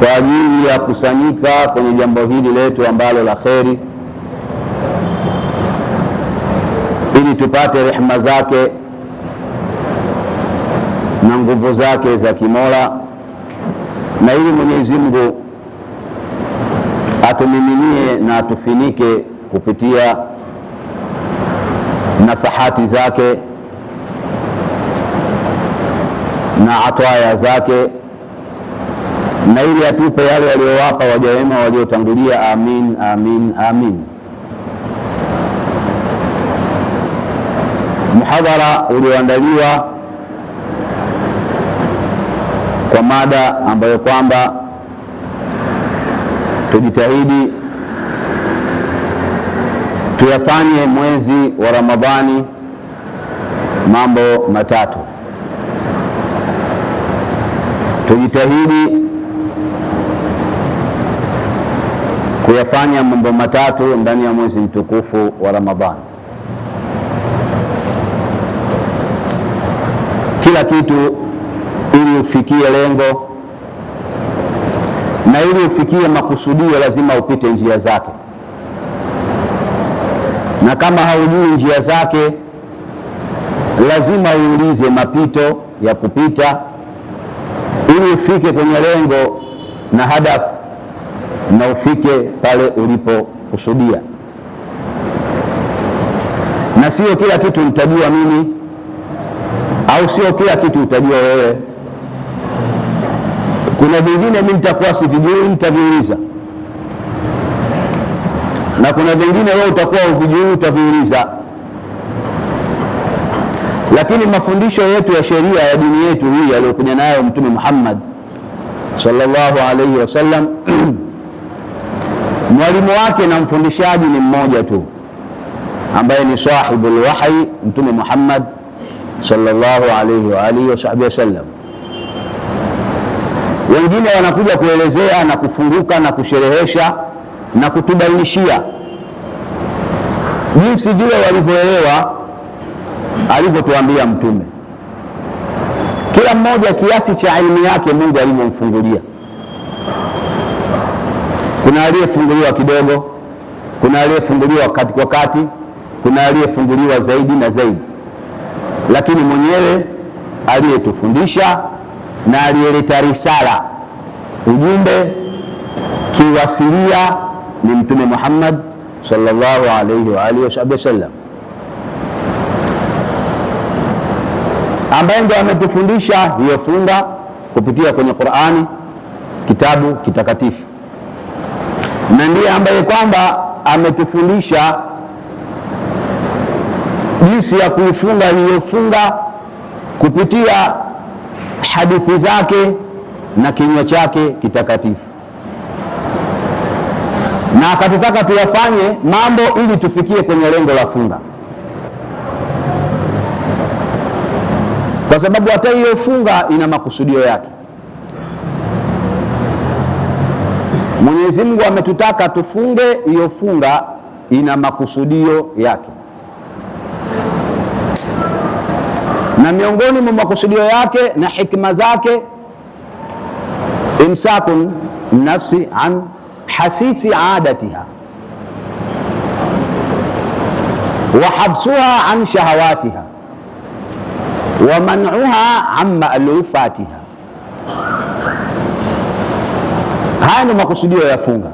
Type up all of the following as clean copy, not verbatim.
kwa ajili ya kusanyika kwenye jambo hili letu ambalo la kheri, ili tupate rehema zake na nguvu zake za kimola, na ili Mwenyezi Mungu atumiminie na atufinike kupitia nafahati zake na ataya zake, na ili atupe yale aliyowapa waja wema waliotangulia. Amin, amin, amin. Muhadhara ulioandaliwa kwa mada ambayo kwamba tujitahidi tuyafanye mwezi wa Ramadhani mambo matatu. Tujitahidi kuyafanya mambo matatu ndani ya mwezi mtukufu wa Ramadhani. Kila kitu ili ufikie lengo na ili ufikie makusudio lazima upite njia zake, na kama haujui njia zake lazima uulize mapito ya kupita ili ufike kwenye lengo na hadafu na ufike pale ulipokusudia. Na sio kila kitu nitajua mimi, au sio kila kitu utajua wewe. Kuna vingine mimi nitakuwa sivijui, nitaviuliza, na kuna vingine wewe utakuwa uvijui, utaviuliza. Lakini mafundisho yetu ya sheria ya dini yetu hii aliyokuja nayo Mtume Muhammad sallallahu alaihi wasallam mwalimu wake na mfundishaji ni mmoja tu, ambaye ni sahibul wahyi, Mtume Muhammad sallallahu alaihi wa alihi wasallam. Wengine wanakuja kuelezea na kufunguka na kusherehesha na kutubainishia jinsi vile walivyoelewa alivyotuambia Mtume. Kila mmoja kiasi cha elimu yake Mungu alivyomfungulia. Kuna aliyefunguliwa kidogo, kuna aliyefunguliwa wakati, kuna aliyefunguliwa zaidi na zaidi, lakini mwenyewe aliyetufundisha na aliyeleta risala, ujumbe kiwasilia ni Mtume Muhammad sallallahu alaihi wa alihi wasallam, ambaye ndiye ametufundisha hiyo funga kupitia kwenye Qur'ani, kitabu kitakatifu, na ndiye ambaye kwamba ametufundisha jinsi ya kuifunga hiyo funga kupitia hadithi zake na kinywa chake kitakatifu, na akatutaka tuyafanye mambo ili tufikie kwenye lengo la funga, kwa sababu hata hiyo funga ina makusudio yake. Mwenyezi Mungu ametutaka tufunge, hiyo funga ina makusudio yake, na miongoni mwa makusudio yake na hikma zake, imsakun nafsi an hasisi adatiha wa habsuha an shahawatiha wa man'uha an ma'lufatiha. Haya ni makusudio ya funga: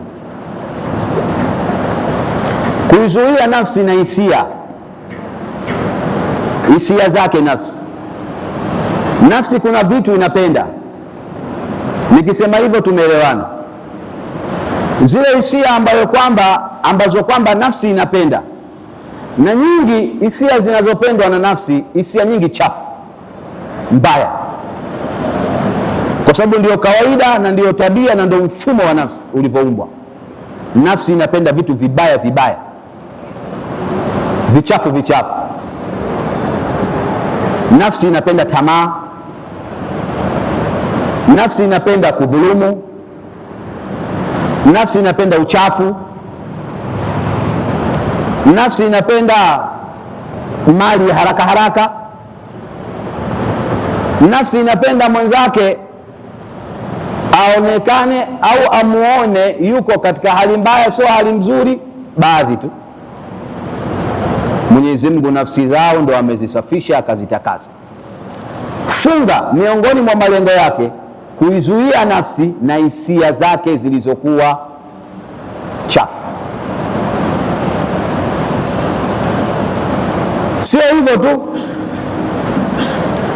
kuizuia nafsi na hisia zake. Nafsi kuna vitu inapenda, nikisema hivyo tumeelewana. Zile hisia ambazo kwamba nafsi inapenda, na nyingi hisia zinazopendwa na nafsi, hisia nyingi chafu mbaya, kwa sababu ndio kawaida na ndio tabia na ndio mfumo wa nafsi ulivyoumbwa. Nafsi inapenda vitu vibaya, vichafu. Nafsi inapenda tamaa, nafsi inapenda kudhulumu, nafsi inapenda uchafu, nafsi inapenda mali haraka, nafsi inapenda mwenzake aonekane au amuone yuko katika hali mbaya, sio hali mzuri, baadhi tu. Mwenyezi Mungu nafsi zao ndo amezisafisha akazitakasa. Funga miongoni mwa malengo yake kuizuia nafsi na hisia zake zilizokuwa chafu. Sio hivyo tu,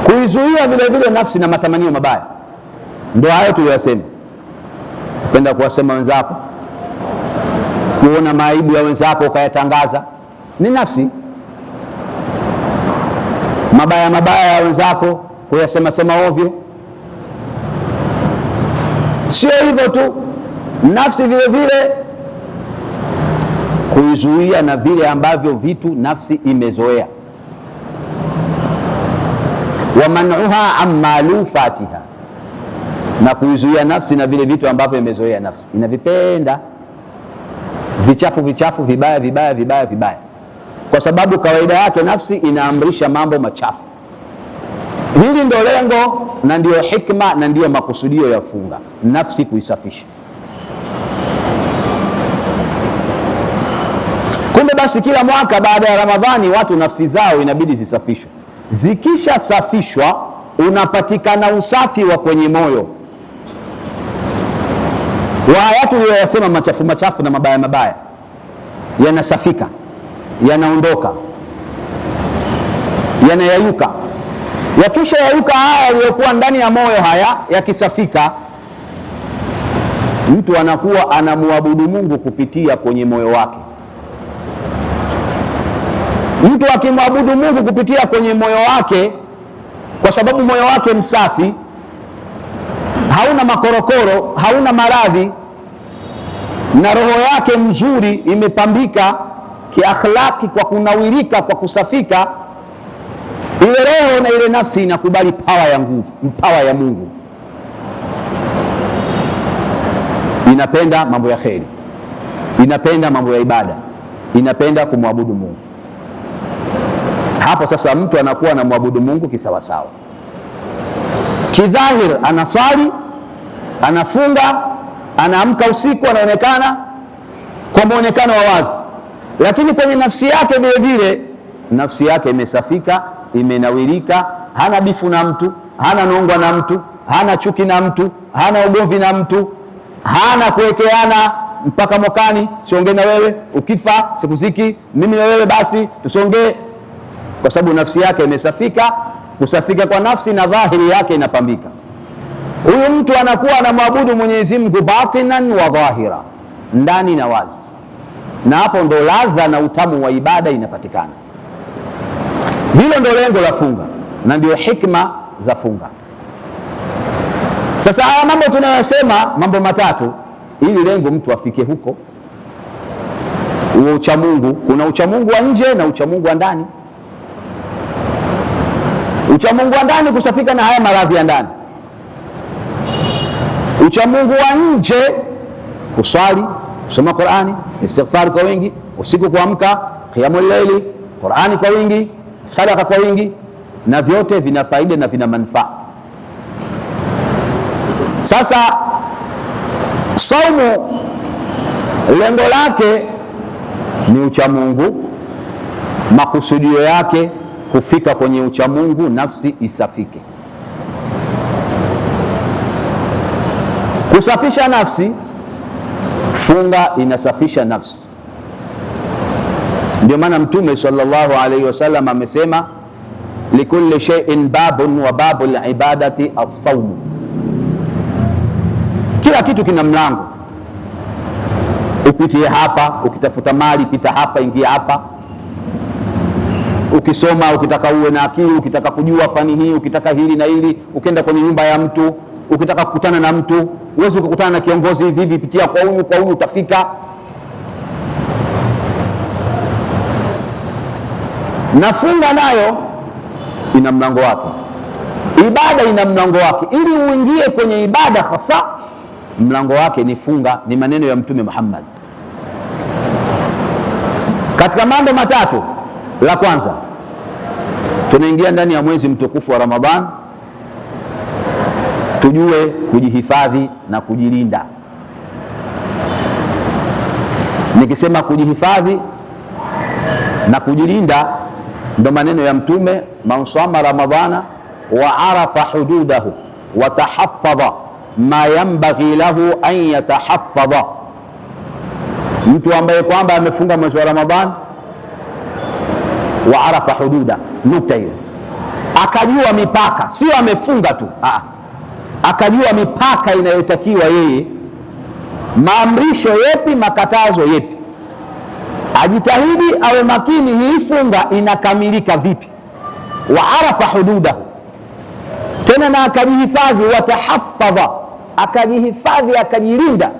kuizuia vile vile nafsi na matamanio mabaya. Ndio hayo tuliyosema, kupenda kuwasema wenzako, kuona maibu ya wenzako ukayatangaza, ni nafsi. Mabaya mabaya ya wenzako kuyasema sema ovyo. Sio hivyo tu, nafsi vile vile kuizuia na vile ambavyo vitu nafsi imezoea. Wa man'uha ammalufatiha, na kuizuia nafsi na vile vitu ambavyo imezoea. Nafsi inavipenda vichafu vichafu, vibaya vibaya vibaya vibaya, kwa sababu kawaida yake nafsi inaamrisha mambo machafu. Hili ndio lengo na ndio hikma na ndio makusudio ya funga, nafsi kuisafisha. Kumbe basi kila mwaka baada ya Ramadhani watu nafsi zao inabidi zisafishwe. Zikishasafishwa unapatikana usafi wa kwenye moyo wa haya tuliyoyasema, machafu machafu na mabaya mabaya yanasafika, yanaondoka, yanayayuka. Yakisha yayuka haya yaliyokuwa ndani ya moyo, haya yakisafika, mtu anakuwa anamwabudu Mungu kupitia kwenye moyo wake. Mtu akimwabudu Mungu kupitia kwenye moyo wake, kwa sababu moyo wake msafi, hauna makorokoro, hauna maradhi, na roho yake mzuri imepambika kiakhlaki kwa kunawirika, kwa kusafika, ile roho na ile nafsi inakubali pawa ya nguvu, mpawa ya Mungu. Inapenda mambo ya kheri, inapenda mambo ya ibada, inapenda kumwabudu Mungu. Hapo sasa mtu anakuwa anamwabudu Mungu kisawasawa. Kidhahir anasali, anafunga, anaamka usiku, anaonekana kwa muonekano wa wazi, lakini kwenye nafsi yake vile vile, nafsi yake imesafika, imenawirika, hana bifu na mtu, hana nongwa na mtu, hana chuki na mtu, hana ugomvi na mtu, hana kuwekeana mpaka mwakani, siongee na wewe, ukifa sikuziki, mimi na wewe basi tusongee, kwa sababu nafsi yake imesafika. Kusafika kwa nafsi na dhahiri yake inapambika. Huyu mtu anakuwa anamwabudu Mwenyezi Mungu batinan wa dhahira, ndani na wazi, na hapo ndo ladha na utamu wa ibada inapatikana. Hilo ndo lengo la funga na ndio hikma za funga. Sasa haya mambo tunayosema, mambo matatu, ili lengo mtu afike huko, huo uchamungu. Kuna uchamungu wa nje na uchamungu wa ndani. Uchamungu wa ndani kusafika na haya maradhi ya ndani. Uchamungu wa nje kuswali, kusoma Qur'ani, istighfar kwa wingi, usiku kuamka, qiyamul layli, Qur'ani kwa wingi, sadaka kwa wingi, na vyote vina faida na vina manufaa. Sasa saumu lengo lake ni uchamungu, makusudio yake kufika kwenye uchamungu, nafsi isafike. Kusafisha nafsi, funga inasafisha nafsi. Ndio maana Mtume sallallahu alaihi wasallam amesema, likulli shay'in babun wa babul ibadati as-sawm. Kila kitu kina mlango, upitie hapa, ukitafuta mali pita hapa, ingia hapa. Ukisoma, ukitaka uwe na akili, ukitaka kujua fani hii, ukitaka hili na hili, ukienda kwenye nyumba ya mtu, ukitaka kukutana na mtu, uwezi ukakutana na kiongozi hivi hivi, pitia kwa huyu utafika. Na funga nayo ina mlango wake, ibada ina mlango wake. Ili uingie kwenye ibada hasa, mlango wake ni funga, ni maneno ya Mtume Muhammad. Katika mambo matatu, la kwanza, tunaingia ndani ya mwezi mtukufu wa Ramadhan. tujue kujihifadhi na kujilinda. Nikisema kujihifadhi na kujilinda, ndo maneno ya Mtume, man sama ramadhana wa arafa hududahu wa tahaffadha ma yanbaghi lahu an yatahaffadha. Mtu ambaye kwamba amefunga mwezi wa Ramadhani, wa arafa hududa, nukta hiyo, akajua mipaka, sio amefunga tu, akajua mipaka inayotakiwa yeye, maamrisho yepi, makatazo yepi, ajitahidi awe makini, hii funga inakamilika vipi. Wa arafa hududahu, tena na akajihifadhi, watahaffadha, akajihifadhi akajilinda,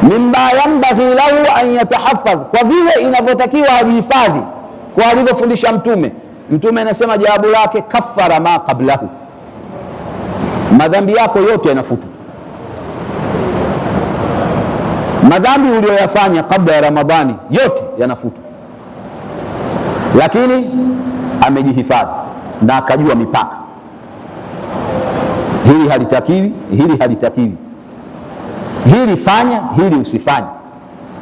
mimma yanbaghi lahu an yatahaffadh, kwa vile inavyotakiwa ajihifadhi, kwa alivyofundisha Mtume. Mtume anasema jawabu lake, kaffara ma qablahu, madhambi yako yote yanafutwa. Madhambi uliyoyafanya kabla ya Ramadhani yote yanafutwa, lakini amejihifadhi na akajua mipaka, hili halitakiwi, hili halitakiwi, hili fanya, hili usifanye.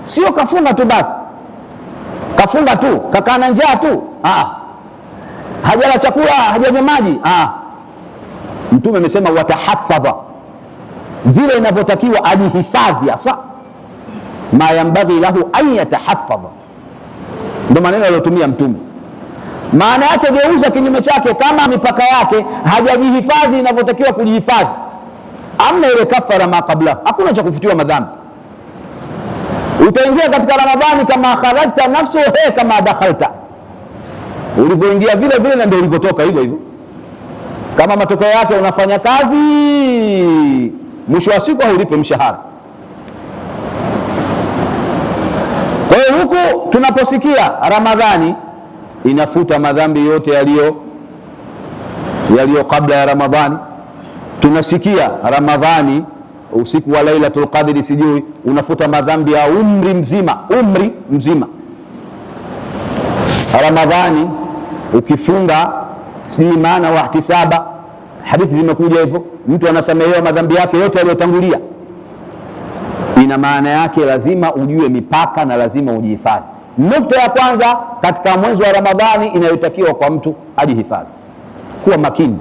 Sio kafunga tu basi, kafunga tu, kakaa na njaa tu, hajala chakula, hajanywa maji. Mtume amesema watahaffadha, vile inavyotakiwa ajihifadhi, hasa ma yanbaghi lahu an yatahaffadha, ndo maneno aliyotumia Mtume. Maana yake geuza kinyume chake, kama mipaka yake hajajihifadhi inavyotakiwa kujihifadhi, amna ile kafara ma qabla, hakuna cha kufutiwa madhambi. Utaingia katika Ramadhani kama kharajta nafsu kama dakhalta, ulivyoingia vile vile na ndio ulivyotoka hivyo hivyo. Kama matokeo yake unafanya kazi, mwisho wa siku haulipe mshahara. Kwa hiyo huku tunaposikia Ramadhani inafuta madhambi yote yaliyo kabla ya Ramadhani, tunasikia Ramadhani usiku wa Lailatul Qadri sijui unafuta madhambi ya umri mzima. Ramadhani ukifunga sijui maana wa ihtisaba, hadithi zimekuja hivyo, mtu anasamehewa madhambi yake yote yaliyotangulia. Ina maana yake lazima ujue mipaka na lazima ujihifadhi. Nukta ya kwanza katika mwezi wa Ramadhani inayotakiwa kwa mtu ajihifadhi, kuwa makini,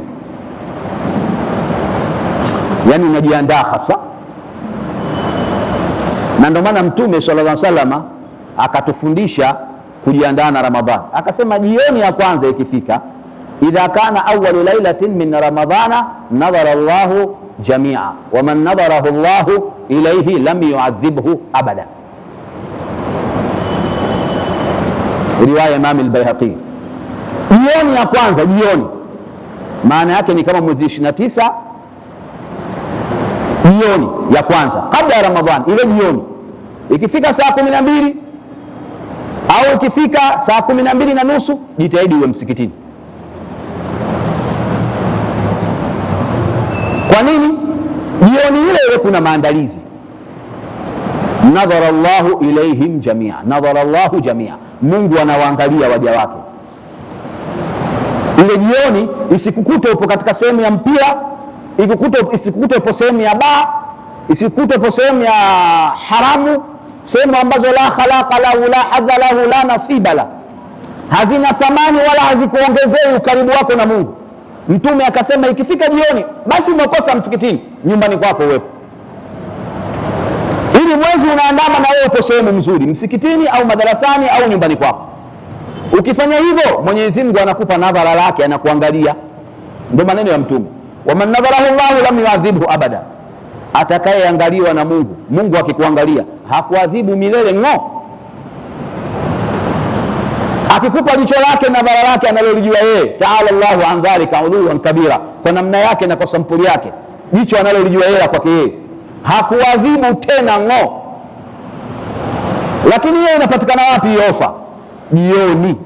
yani unajiandaa hasa. Na ndio maana Mtume sallallahu alaihi wasallam akatufundisha kujiandaa na Ramadhani, akasema jioni ya kwanza ikifika, idha kana awwalu lailatin min ramadhana nadhara Allahu jamia wa man nadharahu Allahu ilayhi lam yu'adhibhu abada. Riwaya Imam al-Baihaqi. Jioni ya kwanza, jioni maana yake ni kama mwezi 29, jioni ya kwanza kabla ya Ramadhani. Ile jioni ikifika saa 12 au ikifika saa 12:30, jitahidi uwe msikitini. Kwa nini? Jioni ile kuna maandalizi. Nadhara Allahu ilayhim jamia, nadhara Allahu jamia, Mungu anawaangalia waja wake. Ile jioni isikukute upo katika sehemu ya mpira, isikukute upo sehemu ya baa, isikukute upo sehemu ya haramu, sehemu ambazo la khalaqa lahu, la hadha lahu, la nasiba la, hazina thamani wala hazikuongezei ukaribu wako na Mungu. Mtume akasema ikifika jioni, basi umekosa msikitini, nyumbani kwako uwepo, ili mwezi unaandama na wewe upo sehemu nzuri, msikitini au madarasani au nyumbani kwako. Ukifanya hivyo, Mwenyezi Mungu anakupa nadhara lake, anakuangalia. Ndio maneno ya Mtume, waman nadharahu Allahu lam yu'adhibhu abada, atakayeangaliwa na Mungu, Mungu akikuangalia hakuadhibu milele ngo. Akikupa jicho lake na bara lake analolijua yeye, ta'ala Allahu an dhalika uluwan kabira, kwa namna yake na kwa sampuli yake, jicho analolijua yeye kwake yeye, hakuadhibu tena ngo. Lakini yeye inapatikana wapi hiyo ofa?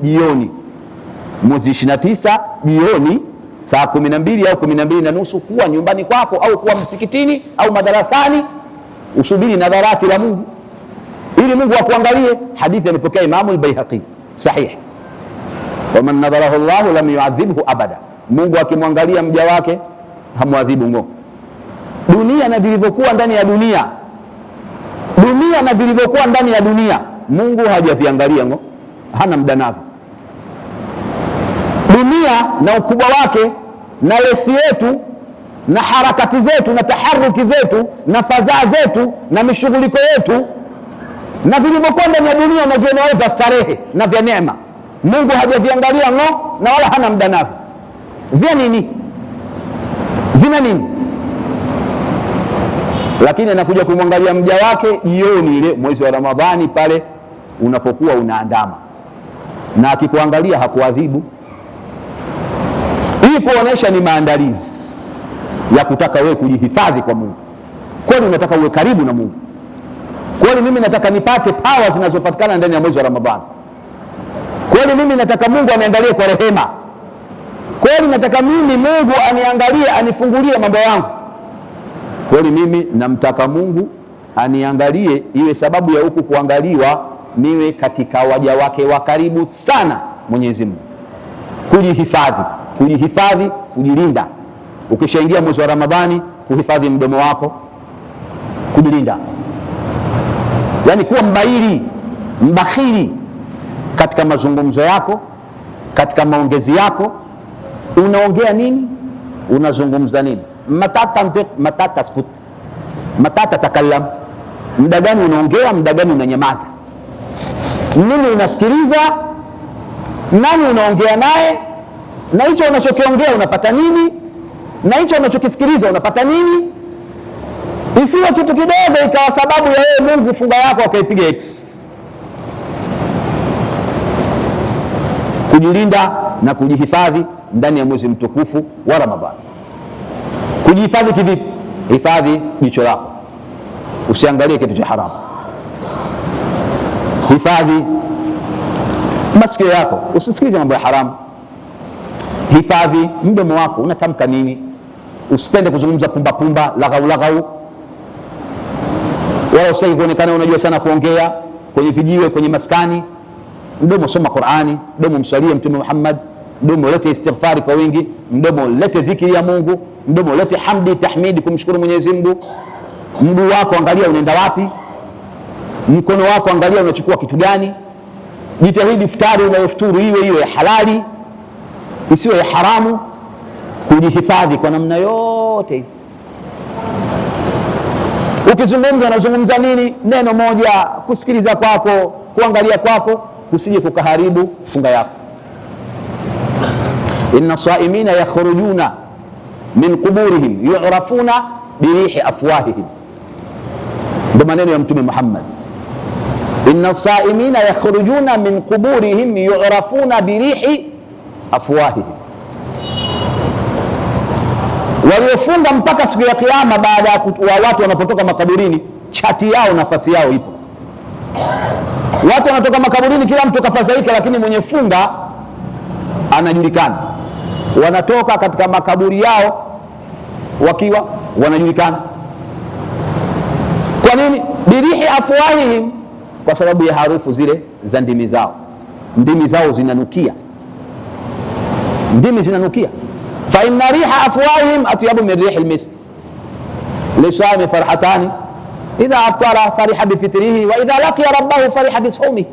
Jioni mwezi 29, jioni saa 12 au 12:30, kuwa nyumbani kwako au kuwa msikitini au madarasani, usubiri nadharati la Mungu ili Mungu akuangalie. Hadithi alipokea Imam al-Baihaqi sahih, waman nadharahu Allahu lam yu'adhibhu abada, Mungu akimwangalia mja wake hamwadhibu ngo. Dunia na vilivyokuwa ndani ya dunia, dunia na vilivyokuwa ndani ya dunia, Mungu hajaviangalia ngo, hana muda navyo. Dunia na ukubwa wake na lesi yetu na harakati zetu na taharuki zetu na fadhaa zetu na mishughuliko yetu na vilivyokuwa ndani ya dunia na vyenyewe vya starehe na vya neema, Mungu hajaviangalia ngo, na wala hana muda navyo. Vya nini? Vina nini? Lakini anakuja kumwangalia mja wake jioni ile mwezi wa Ramadhani pale unapokuwa unaandama, na akikuangalia hakuadhibu. Hii kuonesha ni maandalizi ya kutaka wewe kujihifadhi kwa Mungu. Kwani unataka uwe karibu na Mungu? Kwani mimi nataka nipate power zinazopatikana ndani ya mwezi wa Ramadhani? Kwani mimi nataka Mungu aniangalie kwa rehema? Kwani nataka mimi Mungu aniangalie, anifungulie mambo yangu? Kwani mimi namtaka Mungu aniangalie, iwe sababu ya huku kuangaliwa niwe katika waja wake wa karibu sana Mwenyezi Mungu. Kujihifadhi, kujihifadhi, kujilinda. Ukishaingia mwezi wa Ramadhani, kuhifadhi mdomo wako, kujilinda. Yani kuwa mbakhili katika mazungumzo yako, katika maongezi yako. Unaongea nini? Unazungumza nini? Mata taskut, mata tatakallam. Muda gani unaongea, muda gani unanyamaza? Nini unasikiliza? Nani unaongea naye? Na hicho unachokiongea unapata nini? Na hicho unachokisikiliza unapata nini? Isiwe kitu kidogo ikawa sababu ya wewe Mungu funga yako akaipiga X. Kujilinda na kujihifadhi ndani ya mwezi mtukufu wa Ramadhani. Kujihifadhi kivipi? Hifadhi jicho lako, usiangalie kitu cha haramu. Hifadhi masikio yako, usisikilize mambo ya haramu. Hifadhi mdomo wako, unatamka nini? Usipende kuzungumza pumba laghau, wala usitaki kuonekana unajua sana kuongea kwenye vijiwe, kwenye maskani. Mdomo soma Qur'ani, mdomo mswalie Mtume Muhammad, mdomo lete istighfari kwa wingi, mdomo lete dhikri ya Mungu, mdomo lete hamdi tahmidi kumshukuru Mwenyezi Mungu. Mguu wako angalia unaenda wapi, mkono wako angalia unachukua kitu gani. Jitahidi iftari unayofuturu iwe ya halali, isiwe ya haramu. Kujihifadhi kwa namna yote. Ukizungumza unazungumza nini? Neno moja, kusikiliza kwako, kuangalia kwako kusije kukaharibu funga yako. Inna saimina yakhrujuna min quburihim yu'rafuna birihi afwahihim. Ndio maneno ya Mtume Muhammad. Inna saimina yakhrujuna min quburihim yu'rafuna birihi afwahihim. Waliofunga mpaka siku ya Kiyama, baada ya watu wanapotoka makaburini, chati yao, nafasi yao ipo. Watu wanatoka makaburini, kila mtu kafadhaika, lakini mwenye funga anajulikana. Wanatoka katika makaburi yao wakiwa wanajulikana. Kwa nini? Birihi afwahihim, kwa sababu ya harufu zile za ndimi zao. Ndimi zao zinanukia, ndimi zinanukia. Fa inna riha afwahihim atyabu min rihi almisk. Lisami farhatani idha aftara fariha bifitrihi wa idha laqiya rabbahu fariha bisawmihi.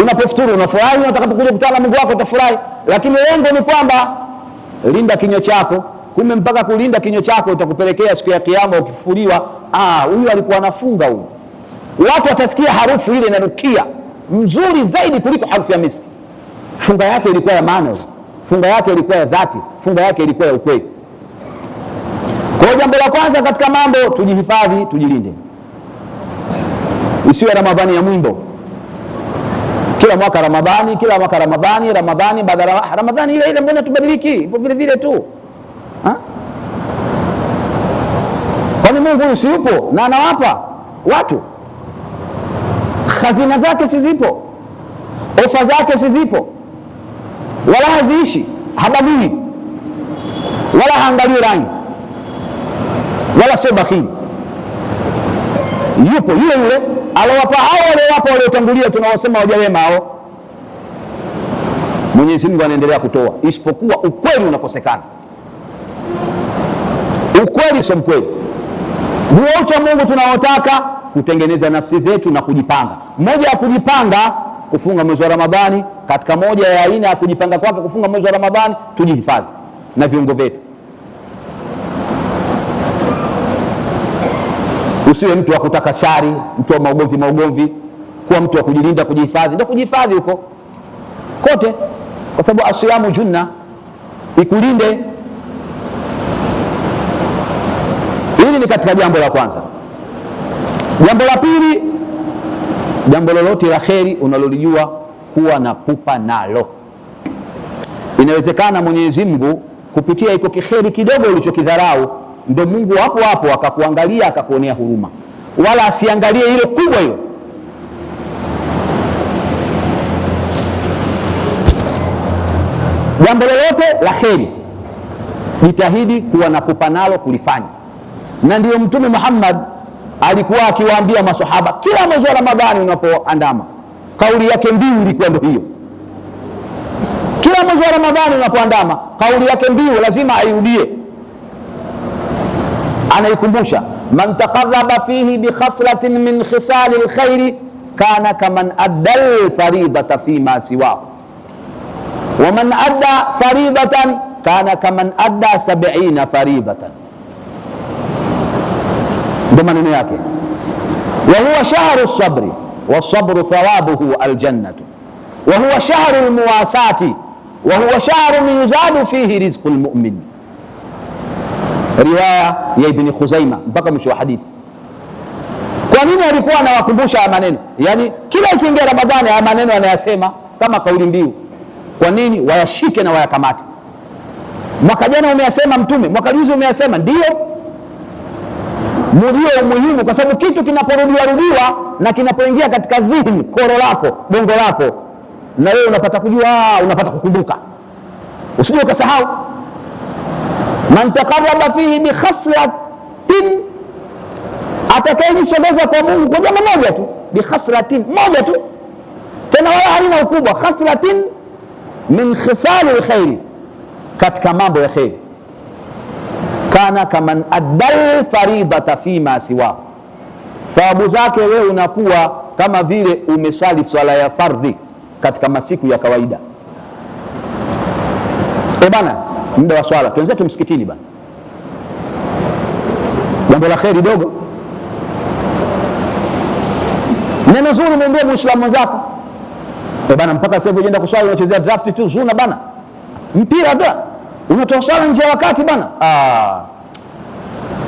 Unapofuturu unafurahi, utakapokuja kukutana na Mungu wako utafurahi, lakini lengo ni kwamba linda kinywa chako. Kumbe mpaka kulinda kinywa chako utakupelekea siku ya Kiyama ukifufuliwa, huyu alikuwa anafunga huyu. Watu watasikia harufu ile inanukia mzuri zaidi kuliko harufu ya miski. Funga yake ilikuwa ya maana, funga yake ilikuwa ya dhati, funga yake ilikuwa ya ukweli. Kwa jambo la kwanza katika mambo, tujihifadhi, tujilinde. Isiwe Ramadhani ya mwimbo. Kila mwaka Ramadhani, kila mwaka Ramadhani, Ramadhani baada ya Ramadhani ile mbona tubadiliki? Ipo vile vile tu. Kwani Mungu usiupo na anawapa watu? Khazina zake sizipo, ofa zake sizipo, wala haziishi, habagui, wala haangalii rangi, wala sio bakhili. Yupo yule yule alowapa hao, waliowapa waliotangulia, tunawasema waja wema hao. Mwenyezi Mungu anaendelea kutoa, isipokuwa ukweli unakosekana. Ukweli sio mkweli. Ndio ucha Mungu tunaotaka kutengeneza nafsi zetu na kujipanga. Moja ya kujipanga kufunga mwezi wa Ramadhani, katika moja ya aina ya kujipanga kwake kufunga mwezi wa Ramadhani, tujihifadhi na viungo vyetu. Usiwe mtu wa kutaka shari, mtu wa maugomvi, kuwa mtu wa kujilinda, kujihifadhi. Ndio kujihifadhi huko kote, kwa sababu asiyamu junna, ikulinde. Hili ni katika jambo la kwanza. Jambo la pili, jambo lolote la kheri unalolijua kuwa na pupa nalo. Inawezekana Mwenyezi Mungu kupitia iko kiheri kidogo ulichokidharau, ndio Mungu hapo hapo akakuangalia akakuonea huruma, wala asiangalie hilo kubwa hilo. Jambo lolote la kheri jitahidi kuwa na pupa nalo kulifanya, na ndio Mtume Muhammad alikuwa akiwaambia maswahaba kila mwezi wa Ramadhani unapoandama, kauli yake mbiu ilikuwa ndio hiyo. Kila mwezi wa Ramadhani unapoandama, kauli yake mbiu lazima airudie, anaikumbusha, man taqarraba fihi bi khaslatin min khisali alkhairi kana kaman adda alfaridata fi ma siwahu wa man adda faridatan kana kaman adda 70 faridatan. Ndio maneno yake. Wa huwa shahru sabri wa sabru thawabuhu aljannatu wa huwa shahru almuwasati wa huwa shahru yuzadu fihi rizqul mu'min. Riwaya ya Ibn Khuzaima mpaka mwisho wa hadithi. Kwa nini alikuwa anawakumbusha haya maneno? Yani kila ikiingia Ramadhani haya maneno anayasema kama kauli mbiu. Kwa nini? Wayashike na wayakamate. Mwaka jana umeyasema Mtume, mwaka juzi umeyasema, ndio ndio muhimu, kwa sababu kitu kinaporudiwa na kinapoingia katika dhihni, koro lako, bongo lako, na wewe unapata kujua, unapata kukumbuka, usije ukasahau. Man taqarraba fihi bi khaslatin, atakayejisogeza kwa Mungu kwa jambo moja tu, bi khaslatin, moja tu, tena wala halina ukubwa, khaslatin min khisali alkhairi, katika mambo ya khairi, kana kaman addal faridata fima siwa, thawabu zake wewe unakuwa kama vile umesali swala ya fardhi katika masiku ya kawaida. Bana, muda wa swala tuenzetu msikitini bana, jambo la kheri dogo, neno zuri mwambie muislamu mwenzako. Bana, mpaka sasa hivi unaenda kuswali unachezea draft tu, zuna bana, mpira bana, unatoa swala nje ya wakati bana.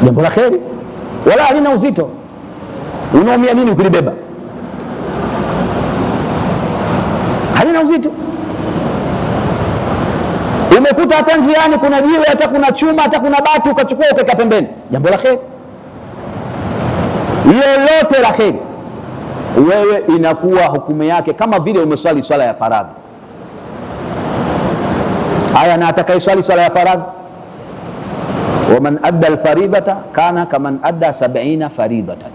Jambo la kheri wala halina uzito, unaumia nini ukilibeba? Halina uzito. Umekuta hata njiani kuna jiwe, hata kuna chuma, hata kuna bati, ukachukua ukaweka pembeni, jambo la kheri. Lolote la kheri wewe inakuwa hukumu yake kama vile umeswali swala ya faradhi. Haya, na atakayeswali swala ya faradhi, waman adda alfaridata kana kaman adda 70 faridatan.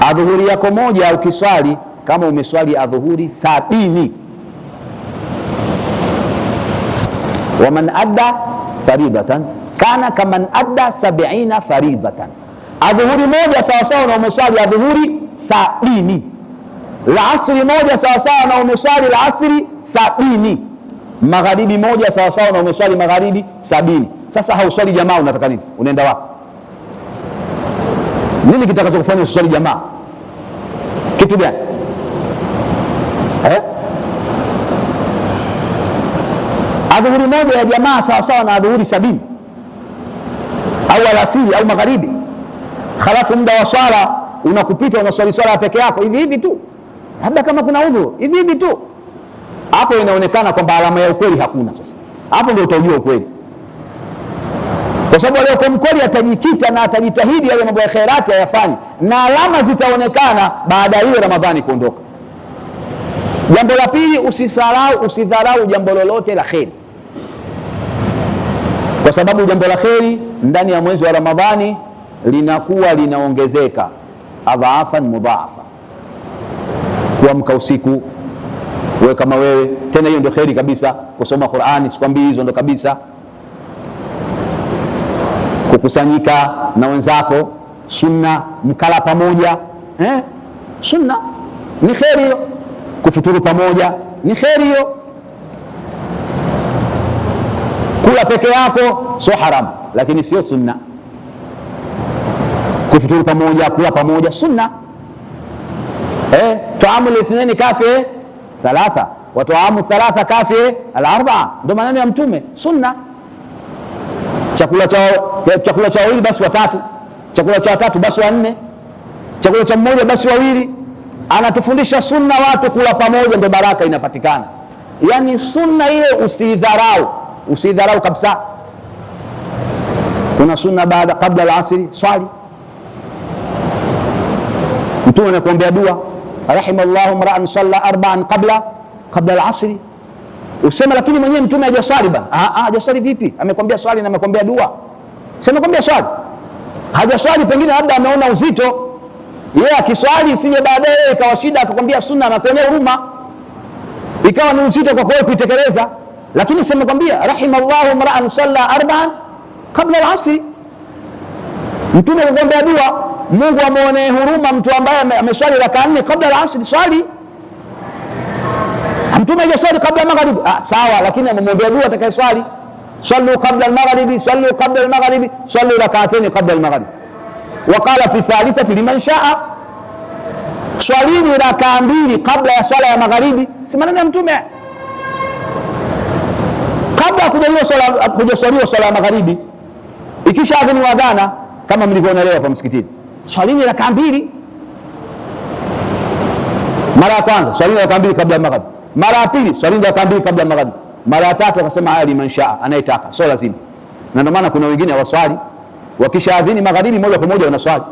Adhuhuri yako moja ukiswali kama umeswali adhuhuri 70. Waman adda faridatan kana kaman adda 70 faridatan. Adhuhuri moja sawa sawa na umeswali adhuhuri 70. La asri moja sawa sawa na umeswali la asri 70. Magharibi moja sawa sawa na umeswali magharibi 70. Sasa hauswali jamaa, unataka nini? Unaenda wapi? Nini kitakachokufanya uswali jamaa? Kitu gani? Adhuhuri moja ya jamaa sawa sawa na adhuhuri 70 au alasiri au magharibi, khalafu muda wa swala unakupita, unaswali swala peke yako hivi hivi tu, labda kama kuna udhu hivi hivi tu. Hapo inaonekana kwamba alama ya ukweli hakuna. Sasa hapo ndio utajua ukweli, kwa sababu aliyekuwa mkweli atajikita na atajitahidi yale mambo ya khairati ayafanye, na alama zitaonekana baada ya hiyo Ramadhani kuondoka. Jambo la pili, usidharau jambo lolote la kheri, kwa sababu jambo la kheri ndani ya mwezi wa Ramadhani linakuwa linaongezeka adhaafan mudhaafa. Kuamka usiku wewe kama wewe. Tena hiyo ndio kheri kabisa, kusoma Qur'ani, sikwambii hizo ndio kabisa. Kukusanyika na wenzako, sunna, mkala pamoja, sunna ni kheri hiyo. Kufuturu pamoja ni kheri hiyo. Kula peke yako sio haram, lakini sio sunna. Kufuturu pamoja, kula pamoja, sunna. Tuamu al-ithnaini kafi thalatha wa tuamu thalatha kafi al-arba'a, ndio maneno ya Mtume, sunna. Chakula cha wawili basi watatu, chakula cha watatu basi wanne, chakula cha mmoja basi wawili. Anatufundisha sunna, watu kula pamoja ndio baraka inapatikana. Yani sunna ile usidharau kabisa. Kuna sunna baada kabla al-asri, swali. Mtume anakuombea dua, rahimallahu mra'an salla arba'an qabla al-asri. Usema lakini mwenyewe Mtume hajaswali bana. Hajaswali vipi? Amekwambia swali na amekwambia dua. Sema kwambia swali. Hajaswali, pengine labda ameona uzito. Yeye akiswali isije baadaye ikawa shida akakwambia sunna na kuonea huruma, ikawa ni uzito kwa kweli kuitekeleza. Lakini sema kwambia rahimallahu mra'an salla arba'an qabla al-asri. Mtume anakuombea dua, Mungu amuonee huruma mtu ambaye ameswali raka 4 kabla al-asri. Swali. Mtume hajaswali kabla magharibi, sawa, lakini amemwombea dua atakayeswali. Sallu qabla al-maghribi, sallu qabla al-maghribi, sallu rak'atayn qabla al-maghribi. Wa qala fi thalithati liman sha'a, swalini raka 2 kabla ya swala ya magharibi. Si maneno ya Mtume. Kabla kujaswaliwa swala ya magharibi, ikisha adhini wa adhana kama mlivyoona leo hapa msikitini, swalini raka 2. Mara ya kwanza swalini raka 2 kabla ya magharibi, mara ya pili swalini raka 2 kabla ya magharibi, mara ya tatu akasema haya liman shaa, anayetaka, sio lazima. Na ndio maana kuna wengine hawaswali, wakishaadhini magharibi moja kwa moja wanaswali,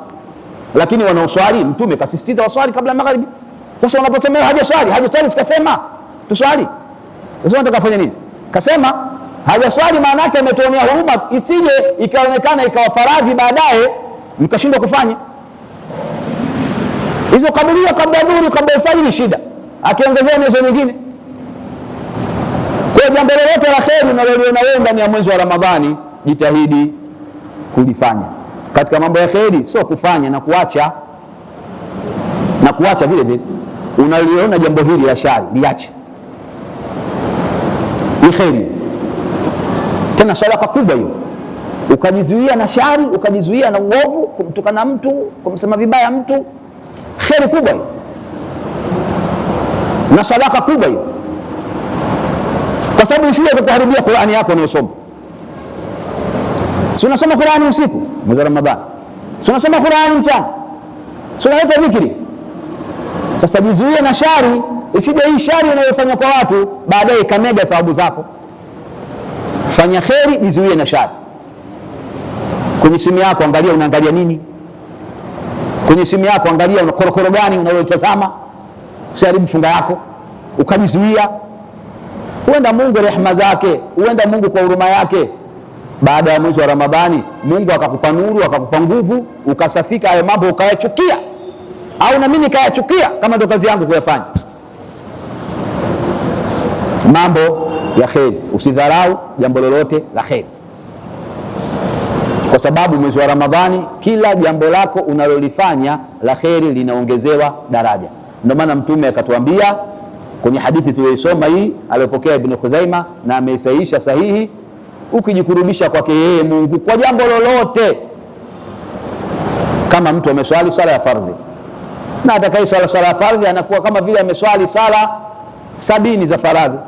lakini wanaoswali Mtume kasisitiza waswali kabla ya magharibi. Sasa unaposema hajaswali sikasema tuswali, sasa unataka kufanya nini? Kasema hajaswali, maana yake ametuonea huruma, isije ikaonekana ikawa faradhi baadaye mkashindwa kufanya hizo kabilia kabla dhuhuri kabla alfajiri, ni shida, akiongezea hizo nyingine. Kwa jambo lolote la kheri unaloliona wewe ndani ya mwezi wa Ramadhani, jitahidi kulifanya. Katika mambo ya kheri sio kufanya na kuacha vile vile. Unaliona jambo hili la shari, liache. Ni kheri, tena sadaka kubwa hiyo. Ukajizuia na shari, ukajizuia na uovu, kumtukana mtu, kumsema vibaya mtu, kheri kubwa hiyo na sadaka kubwa hiyo, kwa sababu isije kukuharibia Qur'ani yako unayosoma. Si unasoma Qur'ani usiku mwezi wa Ramadhani, si unasoma Qur'ani mchana, si unaleta dhikri. Sasa jizuie na shari, isije hii shari unayofanya kwa watu baadaye ikamega thawabu zako. Fanya kheri, jizuie na shari. Kwenye simu yako angalia unaangalia nini. Kwenye simu yako angalia una korokoro gani unalotazama, usiharibu funga yako, ukajizuia. Huenda Mungu rehema zake, huenda Mungu kwa huruma yake, baada ya mwezi wa Ramadhani Mungu akakupa nuru, akakupa nguvu, ukasafika hayo mambo ukayachukia, au na mimi nikayachukia kama ndo kazi yangu kuyafanya. Mambo ya kheri, usidharau jambo lolote la kheri, kwa sababu mwezi wa Ramadhani kila jambo lako unalolifanya la kheri linaongezewa daraja. Ndio maana Mtume akatuambia kwenye hadithi tuliyosoma hii aliyopokea Ibn Khuzaima na ameisahihisha sahihi, ukijikurubisha kwake yeye Mungu kwa jambo lolote, kama mtu ameswali sala ya fardhi, na atakaye sala ya fardhi anakuwa kama vile ameswali sala 70 za faradhi.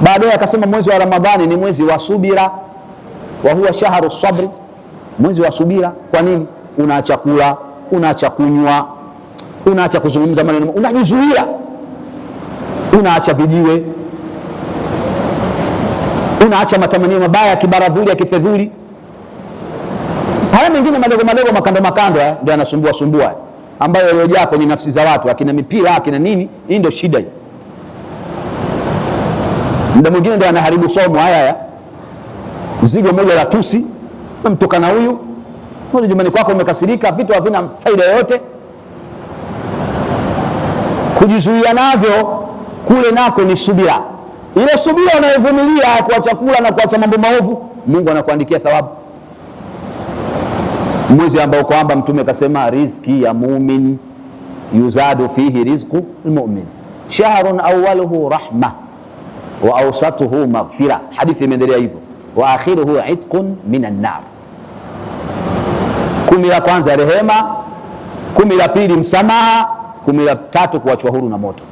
Baadaye akasema mwezi wa Ramadhani ni mwezi wa subira, wa huwa shahru sabri, mwezi wa subira. Kwa nini? Unaacha kula, unaacha kunywa, unaacha kuzungumza maneno, unajizuia, unaacha vijiwe, unaacha matamanio mabaya ya kibaradhuli, ya kifedhuli. Haya mengine madogo madogo, makando ndio yanasumbua ambayo yaliyojaa kwenye nafsi za watu, akina mipira, akina nini. Hii ndio shida hii. Muda mwingine ndio anaharibu somo haya. Zigo moja la tusi, mtukana huyu, mbona jumani kwako umekasirika, vitu havina faida yoyote. Kujizuia navyo kule nako ni subira. Ile subira unayovumilia kuacha kula na kuacha mambo maovu, Mungu anakuandikia thawabu. Mwezi ambao kwamba Mtume kasema riziki ya mumin yuzadu fihi rizqu almu'min, shahrun awwaluhu rahma wa awsatuhu maghfira. Hadithi imeendelea hivyo, wa akhiruhu itqun minan nar. 10 la kwanza rehema, 10 la pili msamaha, 10 la tatu kuachwa huru na moto.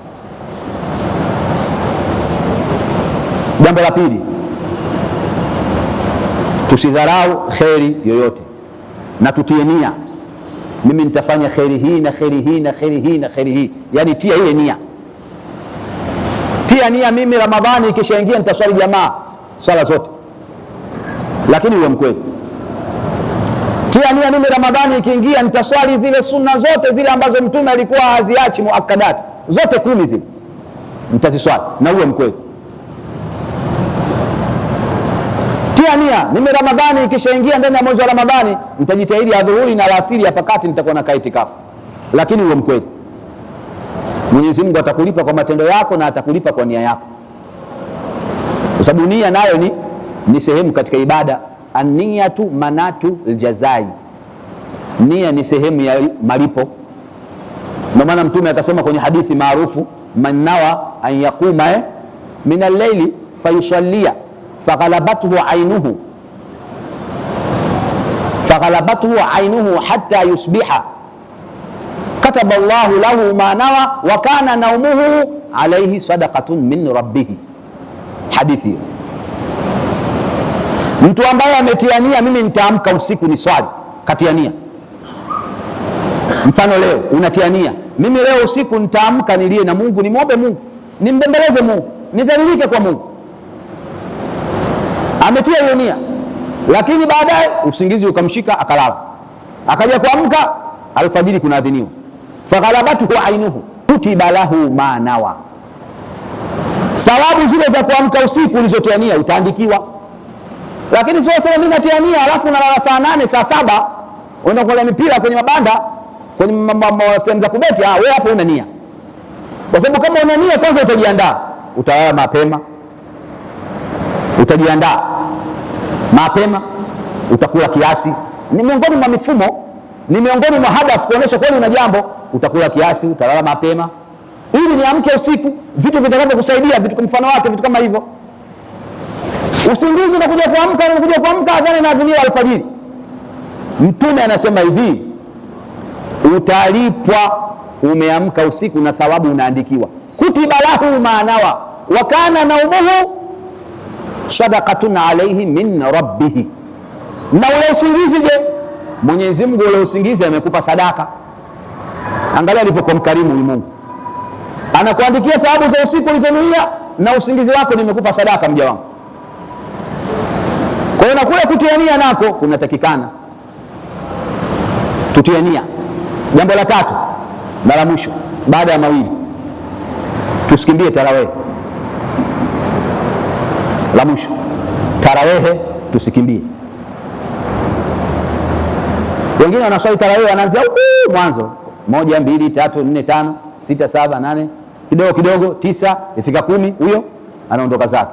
Jambo la pili, tusidharau kheri yoyote na tutie nia, mimi nitafanya kheri hii na kheri hii na kheri hii na kheri hii. Yani tia ile nia, tia nia, mimi Ramadhani ikishaingia nitaswali jamaa swala zote, lakini uwe mkweli. Tia nia, mimi Ramadhani ikiingia nitaswali zile sunna zote zile ambazo Mtume alikuwa haziachi, muakkadat zote 10 zile nitaziswali, na uwe mkweli. Tia nia, mimi Ramadhani ikishaingia ndani ya mwezi wa Ramadhani nitajitahidi adhuhuri na alasiri hapa kati nitakuwa na itikafu, lakini uwe mkweli. Mwenyezi Mungu atakulipa kwa matendo yako na atakulipa kwa nia yako, kwa sababu nia nayo ni sehemu katika ibada. An-niyatu manatu aljazai, nia ni sehemu ya malipo. Ndio maana Mtume akasema kwenye hadithi maarufu, man nawa an yaquma min al-layli fayusallia faghalabathu ainuhu hatta yusbiha kataba Allahu lahu ma nawa wa kana naumuhu alayhi sadaqatun min rabbih. Hadithi, mtu ambaye ametiania mimi nitaamka usiku ni swali, katiania. Mfano leo unatiania mimi leo usiku nitaamka nilie na Mungu, nimwombe Mungu, nimbembeleze Mungu, nidhalilike kwa Mungu, ametia hiyo nia, lakini baadaye usingizi ukamshika akalala, akaja kuamka alfajiri kunaadhiniwa, faghalabatuhu ainuhu kutiba lahu ma nawa. Thawabu zile za kuamka usiku ulizotia nia utaandikiwa, lakini sio sema mimi natia nia alafu nalala saa 8 saa 7 unaenda kula mipira kwenye mabanda kwenye sehemu za kubeti. Wewe hapo una nia, kwa sababu kama una nia kwanza utajiandaa, utalala mapema, utajiandaa mapema, utakula kiasi. Ni miongoni mwa mifumo, ni miongoni mwa hadafu kuonesha kweli una jambo. Utakula kiasi, utalala mapema ili niamke usiku, vitu vitakavyokusaidia, vitu kwa mfano wake, vitu kama hivyo. Usingizi unakuja kuamka adhani na adhiniwa alfajiri. Mtume anasema hivi, utalipwa umeamka usiku na thawabu unaandikiwa, kutiba lahu ma nawa wa kana naumuhu sadaqatun alayhi min rabbih. Na ule usingizi, je, Mwenyezi Mungu ule usingizi amekupa sadaka. Angalia alivyokuwa mkarimu huyu Mungu, anakuandikia thawabu za usiku ulizonuia na usingizi wako nimekupa sadaka, mja wangu. Kwa hiyo na kule kutia nia nako kunatakikana tutie nia. Jambo la tatu na la mwisho baada ya mawili, tusikimbie tarawih. La mwisho, tarawehe tusikimbie. Wengine wanaswali tarawih wanaanzia huko mwanzo 1 2 3 4 5 6 7 8 kidogo kidogo 9 ifika 10, huyo anaondoka zake,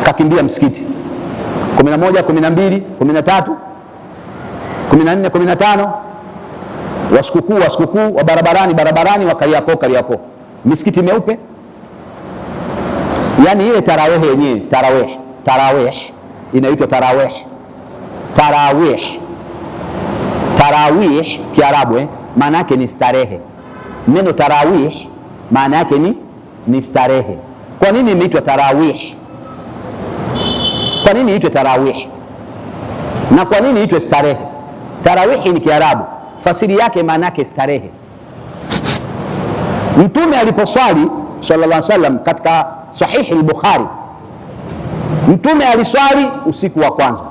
kakimbia msikiti. 11 12 13 14 15 wa sikukuu wa barabarani wa Kariakoo, misikiti meupe. Yani ile tarawih yenyewe, tarawih inaitwa tarawih Kiarabu, maana yake ni starehe. Neno tarawih maana yake ni starehe. Kwa nini imeitwa tarawih? Kwa nini iitwe tarawih na kwa nini iitwe starehe? Tarawih ni Kiarabu, fasiri yake maana yake starehe. Mtume aliposwali sallallahu alaihi wasallam katika sahihi al-Bukhari, Mtume aliswali usiku wa kwanza.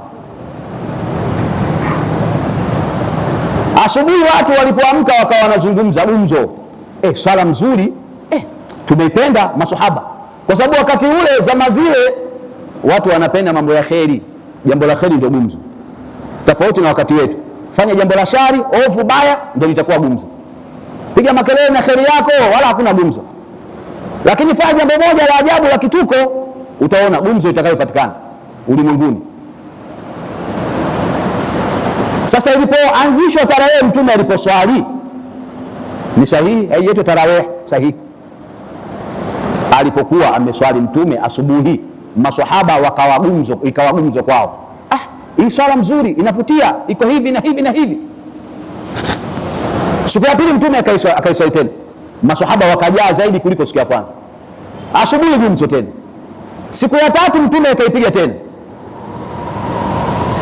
Asubuhi watu walipoamka wakawa wanazungumza gumzo, swala mzuri, tumeipenda maswahaba, kwa sababu wakati ule zama zile watu wanapenda mambo ya kheri. Jambo la kheri ndio gumzo, tofauti na wakati wetu. Fanya jambo la shari, ovu, baya, ndio litakuwa gumzo. Piga makelele na kheri yako, wala hakuna gumzo. Lakini fanya jambo moja la ajabu la kituko, utaona gumzo itakayopatikana ulimwenguni. Sasa ilipoanzishwa tarawih, mtume aliposwali ni sahihi, haiitwi tarawih sahihi. Alipokuwa ameswali mtume asubuhi, maswahaba ikawa gumzo kwao, hii swala mzuri, inavutia, iko hivi na hivi na hivi. Siku ya pili mtume akaiswali tena, maswahaba wakajaa zaidi kuliko siku ya kwanza. Asubuhi gumzo tena. Siku ya tatu mtume akaipiga tena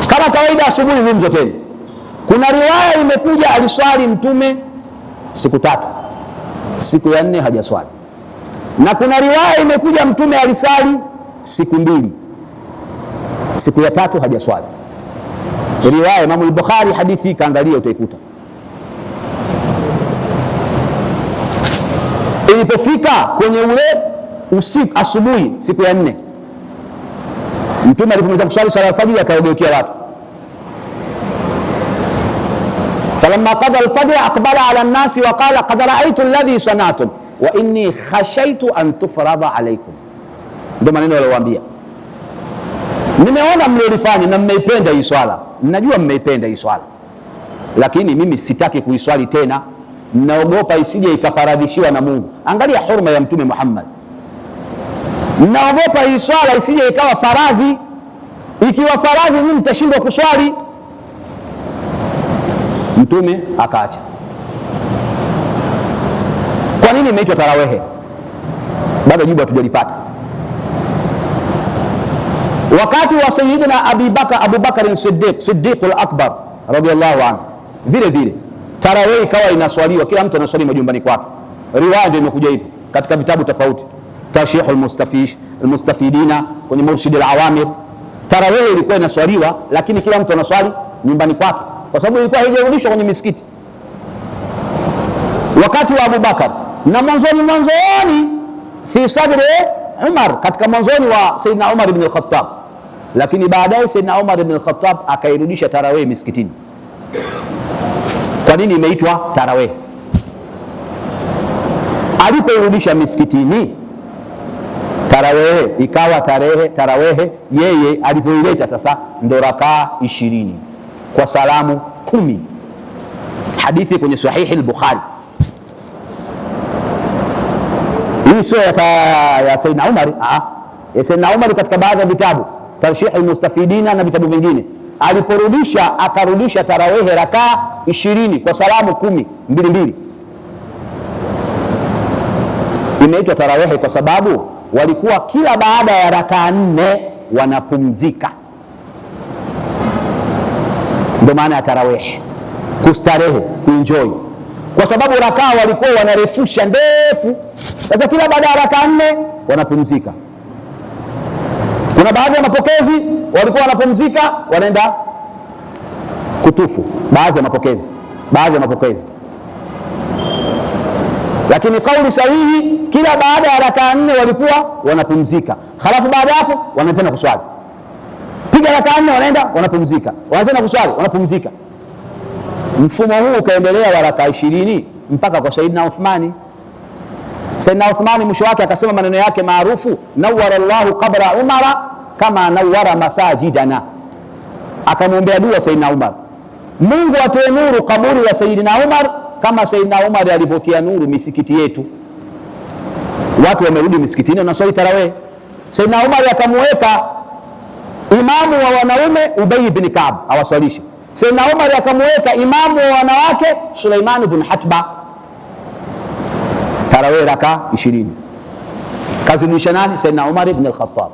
kama kawaida, asubuhi gumzo tena. Kuna riwaya imekuja aliswali mtume siku 3, siku ya 4 hajaswali, na kuna riwaya imekuja mtume alisali siku 2, siku ya 3 hajaswali. Riwaya Imam al-Bukhari, hadithi kaangalia utaikuta. Ilipofika kwenye ule usiku, asubuhi siku ya 4, mtume alipomaliza kuswali swala al-fajr akaogeukia watu. Falamma qada al-fajr aqbala ala an-nas wa qala qad ra'aytu alladhi sana'tum wa inni khashaytu an tufrada alaykum. Ndio maneno aliyowaambia, nimeona mliolifanya na mmeipenda hii swala, najua mmeipenda hii swala, lakini mimi sitaki kuiswali tena, naogopa isije ikafaradhishiwa na Mungu. Angalia hurma ya mtume Muhammad. Naogopa hii swala isije ikawa faradhi, ikiwa faradhi mimi mtashindwa kuswali. Mtume akaacha. Kwa nini imeitwa tarawehe? Bado jibu hatujalipata. Wakati wa Sayyidina Abu Bakar Siddiq al-Akbar radiyallahu anhu, vile vile tarawehe ikawa inaswaliwa, kila mtu anaswali majumbani kwake. Riwaya ndio imekuja hivyo katika vitabu tofauti, Tashih al-Mustafidina kwenye Murshid al-Awamir. Tarawehe ilikuwa inaswaliwa, lakini kila mtu anaswali nyumbani kwake, kwa sababu ilikuwa haijarudishwa kwenye misikiti. Wakati wa Abu Bakar na mwanzoni fi sadri Umar, katika mwanzoni wa Sayyidina Umar ibn al-Khattab, lakini baadaye Sayyidina Umar ibn al-Khattab akairudisha tarawih misikitini. Kwa nini imeitwa tarawih? Alipoirudisha misikitini tarawih ikawa tarawih, yeye alivyoileta sasa ndo rakaa 20 kwa salamu 10. Hadithi kwenye Sahihi al-Bukhari. Hii sio ya Sayyidina Umar, ya Sayyidina Umar katika baadhi ya vitabu, Tashih al-Mustafidina na vitabu vingine. Aliporudisha akarudisha tarawih rakaa 20 kwa salamu 10 mbili. Imeitwa tarawih kwa sababu walikuwa kila baada ya rakaa 4 wanapumzika. Ndio maana ya tarawih, kustarehe, kuenjoy, kwa sababu rakaa walikuwa wanarefusha ndefu. Sasa kila baada ya rakaa 4 wanapumzika. Kuna baadhi ya mapokezi walikuwa wanapumzika, wanaenda kutufu, baadhi ya mapokezi. Lakini kauli sahihi, kila baada ya rakaa 4 walikuwa wanapumzika, halafu baada hapo wanaenda tena kuswali. Piga rakaa 4 wanaenda wanapumzika, wanaenda tena kuswali, wanapumzika. Mfumo huu ukaendelea wa rakaa 20 mpaka kwa Sayyidina Uthmani. Sayyidina Uthmani mwisho wake akasema maneno yake maarufu, nawwara Allahu qabra Umara kama nawwara masajidana. Akamwombea dua Sayyidina Umar, Mungu atoe nuru kaburi la Sayyidina Umar kama Sayyidina Umar alivyotia nuru misikiti yetu. Watu wamerudi misikitini na swali tarawih. Sayyidina Umar akamweka imamu wa wanaume Ubay ibn Ka'b awaswalishe. Sayyidina Umar akamweka imamu wa wanawake Sulaiman ibn Hatba. Tarawih raka 20. Kazilisha nani? Sayyidina Umar ibn al-Khattab.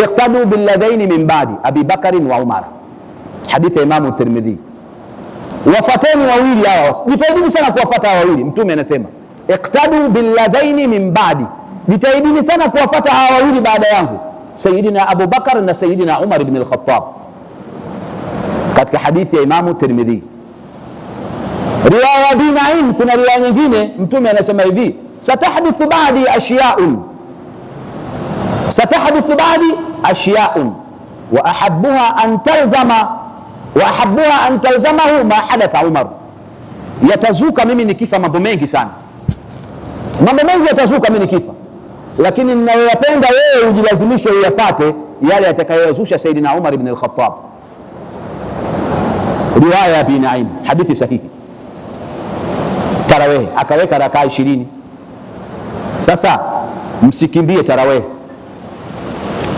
Iqtadu billadhaini min ba'di Abi Bakr wa Umar. Hadithi ya Imam Tirmidhi. Wafateni wawili hawa, jitahidini sana kuwafuata hawa wawili. Mtume anasema iqtadu billadhaini min ba'di, jitahidini sana kuwafuata hawa wawili baada yangu, Sayyidina Abu Bakar na Sayyidina Umar ibn al-Khattab, katika hadithi ya Imam Tirmidhi. Riwaya Abi Naim, kuna riwaya nyingine Mtume anasema hivi, satahdithu ba'di ashya'un wa ahabbuha an talzamahu ma hadatha Umar. Yatazuka mimi nikifa mambo mengi sana, Mambo mengi yatazuka mimi nikifa, lakini ninayoyapenda wewe ujilazimishe uyafate yale yatakayozusha Saidina Umar ibn al-Khattab. Riwaya ya Abi Naim, hadithi sahihi. Tarawih akaweka rakaa 20. Sasa msikimbie tarawih.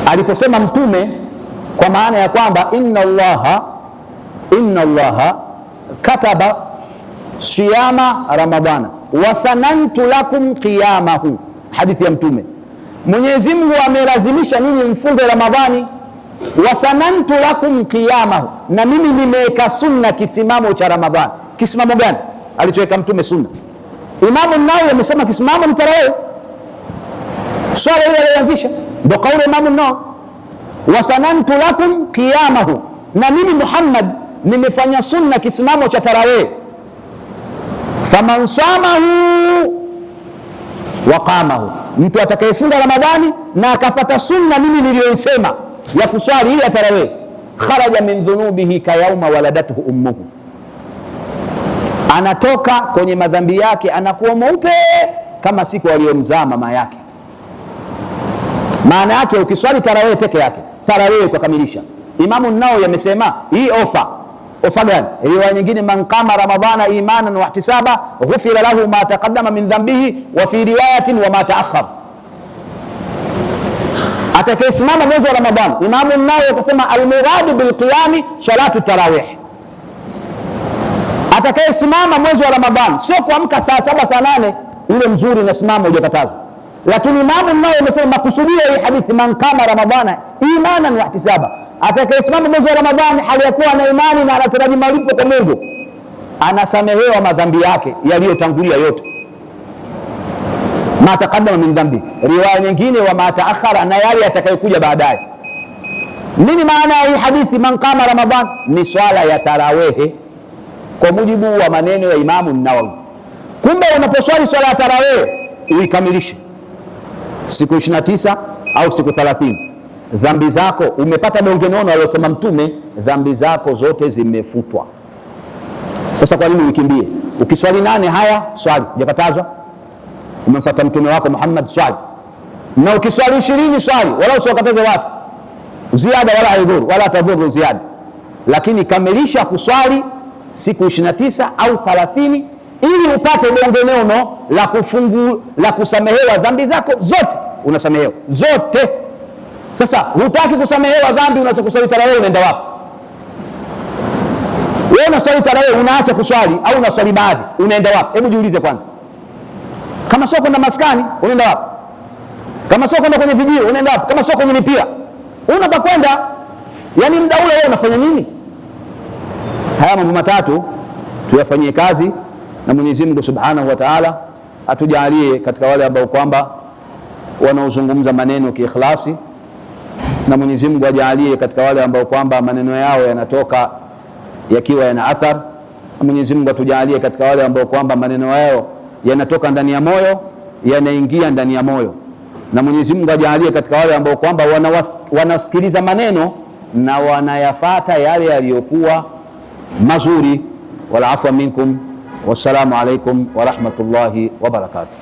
Aliposema Mtume, kwa maana ya kwamba inna Allaha kataba siyama Ramadhana wa sanantu lakum qiyamahu, hadithi ya Mtume. Mwenyezi Mungu amelazimisha nyinyi mfunge Ramadhani, wa sanantu lakum qiyamahu, na mimi nimeweka sunna kisimamo cha Ramadhani. Kisimamo gani alichoweka Mtume sunna? Imamu Nawawi amesema kisimamo ni tarawih, swala ile alianzisha, ndio kauli Imamu Nawawi, wa sanantu lakum qiyamahu, na mimi Muhammad nimefanya sunna kisimamo cha tarawih. Faman samahu wa qamahu, mtu atakayefunga Ramadhani na akafata sunna mimi niliyoisema ya kuswali ile tarawih, kharaja min dhunubihi ka yauma waladathu ummuhu, anatoka kwenye madhambi yake anakuwa mweupe kama siku aliyomzaa mama yake. Maana yake ukiswali tarawih peke yake, tarawih kwa kamilisha. Imamu Nawawi amesema hii ofa gani? Riwaya nyingine, man qama ramadhana imanan wa ihtisaba ghufira lahu ma taqaddama min dhanbihi wa fi riwayatin wa ma ta'akhkhar. Atakayesimama mwezi wa Ramadhani, Imamu Nawawi akasema almuradu bilqiyami salatu tarawih. Atakayesimama mwezi wa Ramadhani, sio kuamka saa 7 saa 8 ule mzuri na simama hujakatazwa, lakini Imamu Nawawi amesema makusudio ya hadithi, man qama ramadhana imanan wa ihtisaba, atakayesimama mwezi wa Ramadhani hali ya kuwa na imani na anataraji malipo kwa Mungu, anasamehewa madhambi yake yaliyotangulia yote, ma taqaddama min dhambi. Riwaya nyingine, wa ma ta'akhkhara, na yale yatakayokuja baadaye. Nini maana ya hii hadithi man qama ramadhan? Ni swala ya tarawih kwa mujibu wa maneno ya Imamu Nawawi. Kumbe unaposwali swala ya tarawih uikamilishe siku 29 au siku 30, dhambi zako, umepata donge nono aliyosema Mtume, dhambi zako zote zimefutwa. Sasa kwa nini ukimbie? Ukiswali 8 haya swali, hujakatazwa, umemfuata Mtume wako Muhammad, swali. Na ukiswali 20 swali, wala usiwakataze watu ziada, wala haidhuru wala tadhuru ziada, lakini kamilisha kuswali siku 29 au 30 ili upate donge nono la kusamehewa dhambi zako zote. Unasamehewa zote. Sasa hutaki kusamehewa dhambi, unaacha kuswali tarawih, unaenda wapi? Wewe unaswali tarawih unaacha kuswali, au unaswali baadhi, unaenda wapi? Hebu jiulize kwanza. Kama sio kwenda maskani, unaenda wapi? Kama sio kwenda kwenye vijiji, unaenda wapi? Kama sio kwenye mipira, unapakwenda? Yani muda ule wewe unafanya nini? Haya mambo matatu tuyafanyie kazi, na Mwenyezi Mungu Subhanahu wa Ta'ala atujalie katika wale ambao kwamba wanaozungumza maneno kiikhlasi, na Mwenyezi Mungu ajalie katika wale ambao kwamba maneno yao yanatoka yakiwa yana athar, na Mwenyezi Mungu atujalie katika wale ambao kwamba maneno yao yanatoka ndani ya moyo, yanaingia ndani ya moyo, na Mwenyezi Mungu ajalie katika wale ambao kwamba wanasikiliza maneno na wanayafata yale yaliyokuwa mazuri. Wal afwa minkum, wassalamu alaikum wa rahmatullahi wa barakatuh.